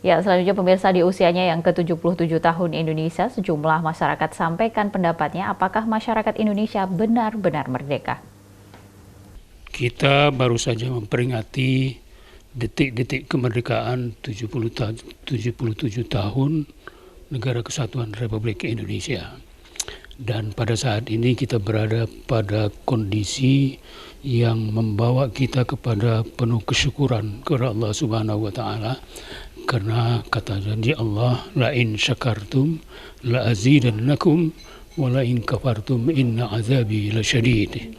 Ya, selanjutnya pemirsa, di usianya yang ke-77 tahun Indonesia, sejumlah masyarakat sampaikan pendapatnya apakah masyarakat Indonesia benar-benar merdeka. Kita baru saja memperingati detik-detik kemerdekaan 77 tahun Negara Kesatuan Republik Indonesia. Dan pada saat ini kita berada pada kondisi yang membawa kita kepada penuh kesyukuran kepada Allah Subhanahu wa taala, karena kata janji Allah, la in syakartum la azidannakum wa la in kafartum inna azabi lasyadid.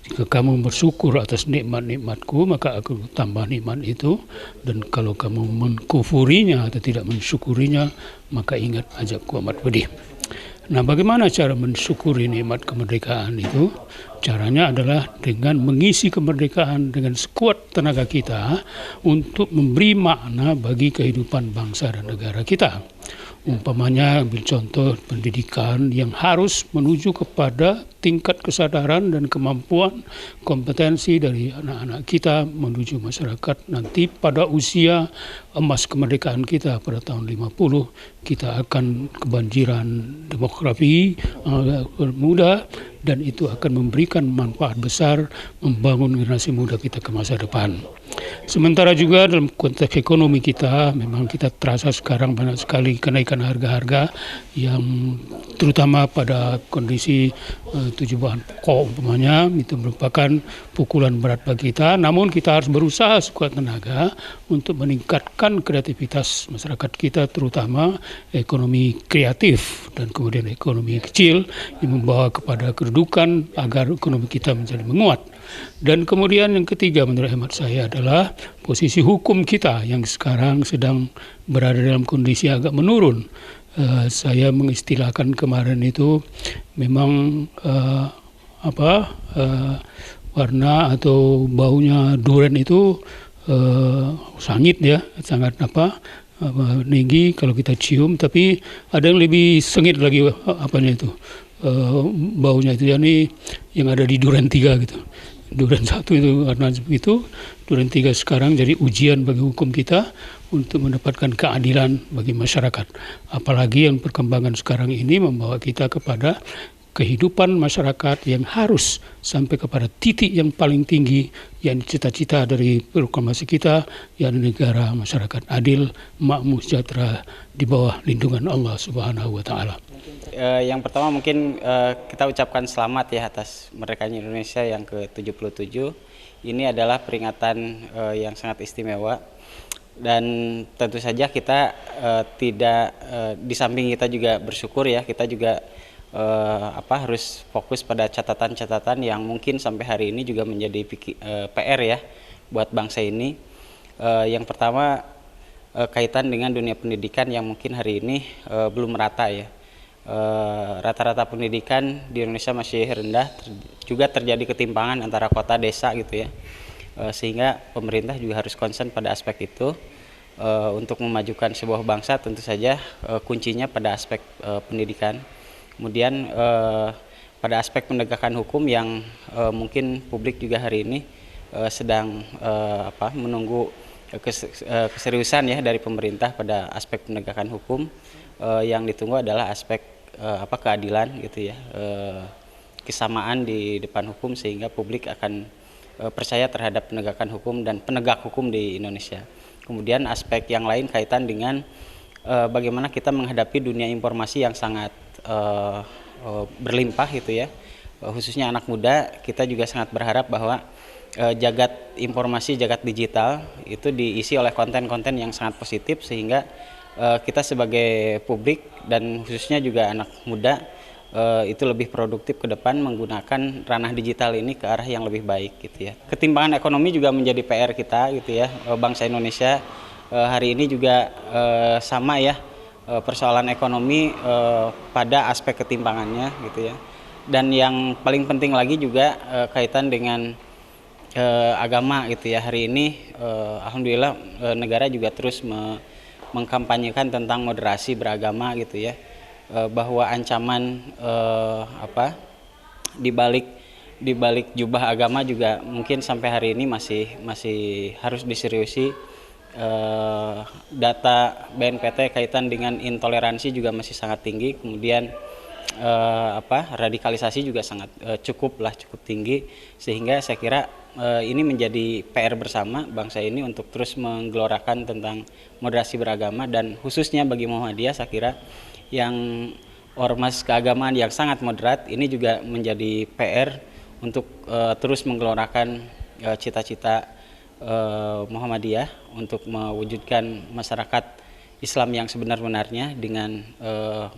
Jika kamu bersyukur atas nikmat-nikmatku, maka aku tambah nikmat itu. Dan kalau kamu mengkufurinya atau tidak mensyukurinya, maka ingat azabku amat pedih. Nah, bagaimana cara mensyukuri nikmat kemerdekaan itu? Caranya adalah dengan mengisi kemerdekaan dengan sekuat tenaga kita untuk memberi makna bagi kehidupan bangsa dan negara kita. Umpamanya, ambil contoh pendidikan yang harus menuju kepada tingkat kesadaran dan kemampuan kompetensi dari anak-anak kita menuju masyarakat. Nanti pada usia emas kemerdekaan kita pada tahun 50, kita akan kebanjiran demografi muda, dan itu akan memberikan manfaat besar membangun generasi muda kita ke masa depan. Sementara juga dalam konteks ekonomi kita, memang kita terasa sekarang banyak sekali kenaikan harga-harga yang terutama pada kondisi 7 bahan pokok umpamanya, itu merupakan pukulan berat bagi kita. Namun kita harus berusaha sekuat tenaga untuk meningkatkan kreativitas masyarakat kita, terutama ekonomi kreatif dan kemudian ekonomi kecil yang membawa kepada kedudukan agar ekonomi kita menjadi menguat. Dan kemudian yang ketiga menurut hemat saya adalah posisi hukum kita yang sekarang sedang berada dalam kondisi agak menurun. Saya mengistilahkan kemarin itu memang warna atau baunya durian itu sangit ya, sangat tinggi kalau kita cium, tapi ada yang lebih sengit lagi baunya itu, yakni yang ada di durian 3 gitu. Durian 1 itu warna begitu, durian 3 sekarang jadi ujian bagi hukum kita untuk mendapatkan keadilan bagi masyarakat. Apalagi yang perkembangan sekarang ini membawa kita kepada kehidupan masyarakat yang harus sampai kepada titik yang paling tinggi, yang cita-cita dari proklamasi kita, yakni negara masyarakat adil, makmur, sejahtera di bawah lindungan Allah Subhanahu wa taala. Yang pertama mungkin kita ucapkan selamat ya atas merdekanya Indonesia yang ke-77. Ini adalah peringatan yang sangat istimewa, dan tentu saja kita tidak di samping kita juga bersyukur ya, kita juga harus fokus pada catatan-catatan yang mungkin sampai hari ini juga menjadi PR ya buat bangsa ini. Yang pertama kaitan dengan dunia pendidikan yang mungkin hari ini belum merata ya. Rata-rata pendidikan di Indonesia masih rendah, juga terjadi ketimpangan antara kota desa gitu ya, sehingga pemerintah juga harus concern pada aspek itu. Untuk memajukan sebuah bangsa tentu saja kuncinya pada aspek pendidikan. Kemudian pada aspek penegakan hukum yang mungkin publik juga hari ini sedang menunggu keseriusan ya dari pemerintah pada aspek penegakan hukum. Yang ditunggu adalah aspek keadilan gitu ya, kesamaan di depan hukum, sehingga publik akan percaya terhadap penegakan hukum dan penegak hukum di Indonesia. Kemudian aspek yang lain kaitan dengan bagaimana kita menghadapi dunia informasi yang sangat berlimpah gitu ya, khususnya anak muda. Kita juga sangat berharap bahwa jagat informasi, jagat digital itu diisi oleh konten-konten yang sangat positif, sehingga kita sebagai publik dan khususnya juga anak muda itu lebih produktif ke depan menggunakan ranah digital ini ke arah yang lebih baik gitu ya. Ketimpangan ekonomi juga menjadi PR kita gitu ya. Bangsa Indonesia hari ini juga sama ya, persoalan ekonomi pada aspek ketimpangannya gitu ya. Dan yang paling penting lagi juga kaitan dengan agama gitu ya. Hari ini alhamdulillah negara juga terus mengkampanyekan tentang moderasi beragama gitu ya, bahwa ancaman di balik jubah agama juga mungkin sampai hari ini masih harus diseriusi data BNPT kaitan dengan intoleransi juga masih sangat tinggi, kemudian radikalisasi juga sangat cukup tinggi, sehingga saya kira ini menjadi PR bersama bangsa ini untuk terus menggelorakan tentang moderasi beragama, dan khususnya bagi Muhammadiyah saya kira yang ormas keagamaan yang sangat moderat ini juga menjadi PR untuk terus menggelorakan cita-cita Muhammadiyah untuk mewujudkan masyarakat Islam yang sebenar-benarnya dengan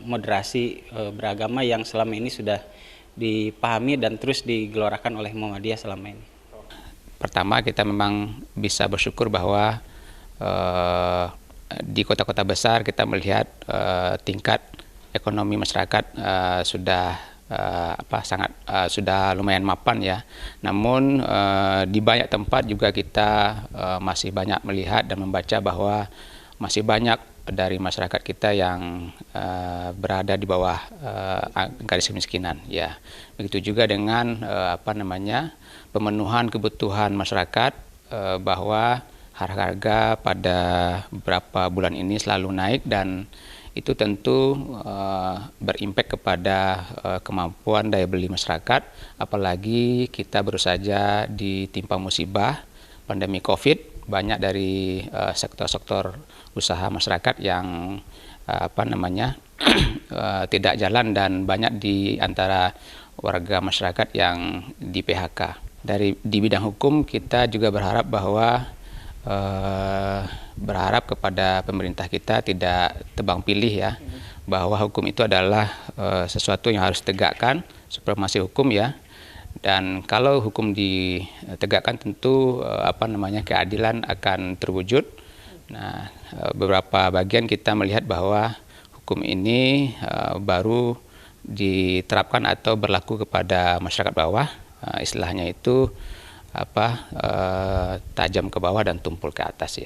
moderasi beragama yang selama ini sudah dipahami dan terus digelorakan oleh Muhammadiyah selama ini. Pertama, kita memang bisa bersyukur bahwa di kota-kota besar kita melihat tingkat ekonomi masyarakat sudah lumayan mapan ya. Namun di banyak tempat juga kita masih banyak melihat dan membaca bahwa masih banyak dari masyarakat kita yang berada di bawah garis kemiskinan ya. Begitu juga dengan pemenuhan kebutuhan masyarakat, bahwa harga pada beberapa bulan ini selalu naik, dan itu tentu berimpak kepada kemampuan daya beli masyarakat, apalagi kita baru saja ditimpa musibah pandemi COVID. Banyak dari sektor-sektor usaha masyarakat yang tidak jalan, dan banyak di antara warga masyarakat yang di PHK. Di bidang hukum kita juga berharap kepada pemerintah kita tidak tebang pilih ya, bahwa hukum itu adalah sesuatu yang harus ditegakkan, supremasi hukum ya. Dan kalau hukum ditegakkan tentu keadilan akan terwujud. Nah, beberapa bagian kita melihat bahwa hukum ini baru diterapkan atau berlaku kepada masyarakat bawah, istilahnya itu tajam ke bawah dan tumpul ke atas ya.